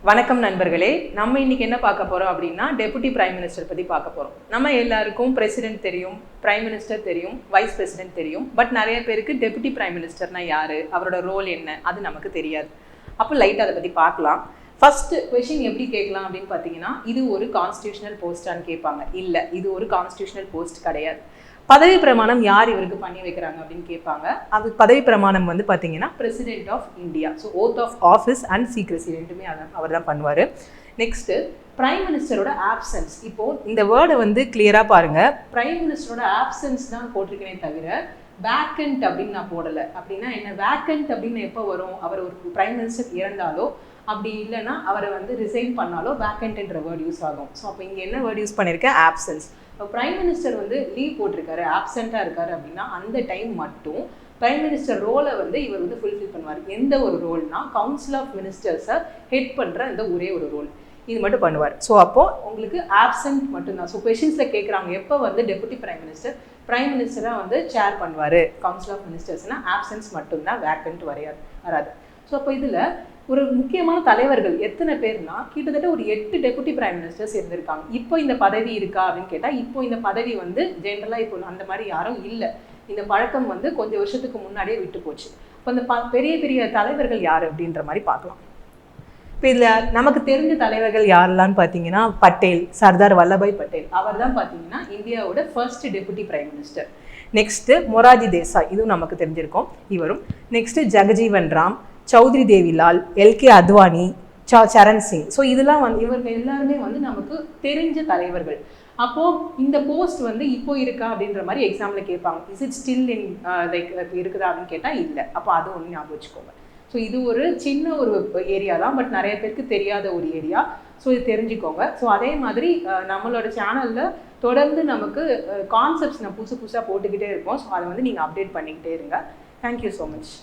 வணக்கம் நண்பர்களே. நம்ம இன்னைக்கு என்ன பார்க்க போறோம் அப்படின்னா டெபுட்டி பிரைம் மினிஸ்டர் பத்தி பார்க்க போறோம். நம்ம எல்லாருக்கும் பிரசிடென்ட் தெரியும், பிரைம் மினிஸ்டர் தெரியும், வைஸ் பிரசிடென்ட் தெரியும். பட் நிறைய பேருக்கு டெபுட்டி பிரைம் மினிஸ்டர்னா யாரு, அவரோட ரோல் என்ன, அது நமக்கு தெரியாது. அப்போ லைட் அதை பத்தி பார்க்கலாம். ஃபர்ஸ்ட் கொஸ்டின் எப்படி கேட்கலாம் அப்படின்னு பார்த்தீங்கன்னா, இது ஒரு கான்ஸ்டியூஷனல் போஸ்டான்னு கேட்பாங்க. இல்லை, இது ஒரு கான்ஸ்டியூஷனல் போஸ்ட் கிடையாது. பதவி பிரமாணம் யார் இவருக்கு பண்ணி வைக்கிறாங்க அப்படின்னு கேட்பாங்க. அது பதவி பிரமாணம் வந்து பார்த்தீங்கன்னா president of India. So oath of office and secrecy ரெண்டுமே அவர் தான் பண்ணுவார். நெக்ஸ்ட்டு பிரைம் மினிஸ்டரோட ஆப்சன்ஸ். இப்போது இந்த வேர்டை வந்து கிளியராக பாருங்கள். பிரைம் மினிஸ்டரோட ஆப்சன்ஸ் தான் போட்டிருக்கேனே தவிர வேக்கண்ட் அப்படின்னு நான் போடலை. அப்படின்னா என்ன வேக்கண்ட் அப்படின்னு எப்போ வரும்? அவர் ஒரு பிரைம் மினிஸ்டர் இறந்தாலோ அப்படி இல்லைன்னா அவரை வந்து ரிசைன் பண்ணாலோ வேக்கண்ட்ன்ற வேர்ட் யூஸ் ஆகும். ஸோ அப்போ இங்கே என்ன வேர்ட் யூஸ் பண்ணியிருக்கேன்? ஆப்சன்ஸ். இப்போ பிரைம் மினிஸ்டர் வந்து லீவ் போட்டிருக்காரு, ஆப்சென்ட்டாக இருக்காரு அப்படின்னா அந்த டைம் மட்டும் பிரைம் மினிஸ்டர் ரோலை வந்து இவர் வந்து ஃபுல்ஃபில் பண்ணுவார். எந்த ஒரு ரோல்னா கவுன்சில் ஆஃப் மினிஸ்டர்ஸை ஹெட் பண்ணுற இந்த ஒரே ஒரு ரோல் இது மட்டும் பண்ணுவார். ஸோ அப்போது உங்களுக்கு ஆப்சென்ட் மட்டும்தான். ஸோ கொஷின்ஸில் கேட்குறாங்க எப்போ வந்து டெபுட்டி பிரைம் மினிஸ்டராக வந்து சேர் பண்ணுவார் கவுன்சில் ஆஃப் மினிஸ்டர்ஸ்னால் ஆப்சன்ஸ் மட்டும்தான், வேக்கண்ட் வராது. ஸோ அப்போ இதில் ஒரு முக்கியமான தலைவர்கள் எத்தனை பேர்னா கிட்டத்தட்ட ஒரு 8 டெபுட்டி பிரைம் மினிஸ்டர்ஸ் இருந்திருக்காங்க. இப்போ இந்த பதவி இருக்கா அப்படின்னு கேட்டால் இப்போ இந்த பதவி வந்து ஜென்ரலாக இப்போ அந்த மாதிரி யாரும் இல்லை. இந்த பழக்கம் வந்து கொஞ்சம் வருஷத்துக்கு முன்னாடியே விட்டு போச்சு. இப்போ இந்த பெரிய பெரிய தலைவர்கள் யார் அப்படின்ற மாதிரி பார்க்கலாம். இப்போ இதில் நமக்கு தெரிஞ்ச தலைவர்கள் யாரெல்லான்னு பார்த்தீங்கன்னா பட்டேல், சர்தார் வல்லபாய் பட்டேல். அவர் தான் பார்த்தீங்கன்னா இந்தியாவோட first deputy prime minister. Next Morarji Desai, இதுவும் நமக்கு தெரிஞ்சிருக்கோம் இவரும். Next Jagjivan Ram, Chowdhury Devilal, L K Advani, Charan Singh. So இதெல்லாம் வந்து இவர்கள் எல்லாருமே வந்து நமக்கு தெரிஞ்ச தலைவர்கள். அப்போது இந்த போஸ்ட் வந்து இப்போ இருக்கா அப்படின்ற மாதிரி எக்ஸாமில் கேட்பாங்க. Is it still in like இருக்குதா அப்படின்னு கேட்டால் இல்லை. அப்போ அது ஒன்று ஞாபகம் வச்சுக்கோங்க. ஸோ இது ஒரு சின்ன ஒரு ஏரியா தான், பட் நிறைய பேருக்கு தெரியாத ஒரு ஏரியா. ஸோ இது தெரிஞ்சுக்கோங்க. ஸோ அதே மாதிரி நம்மளோட சேனலில் தொடர்ந்து நமக்கு கான்செப்ட்ஸ் நான் புதுசாக போட்டுக்கிட்டே இருப்போம். ஸோ அதை வந்து நீங்கள் அப்டேட் பண்ணிக்கிட்டே இருங்க. Thank you so much.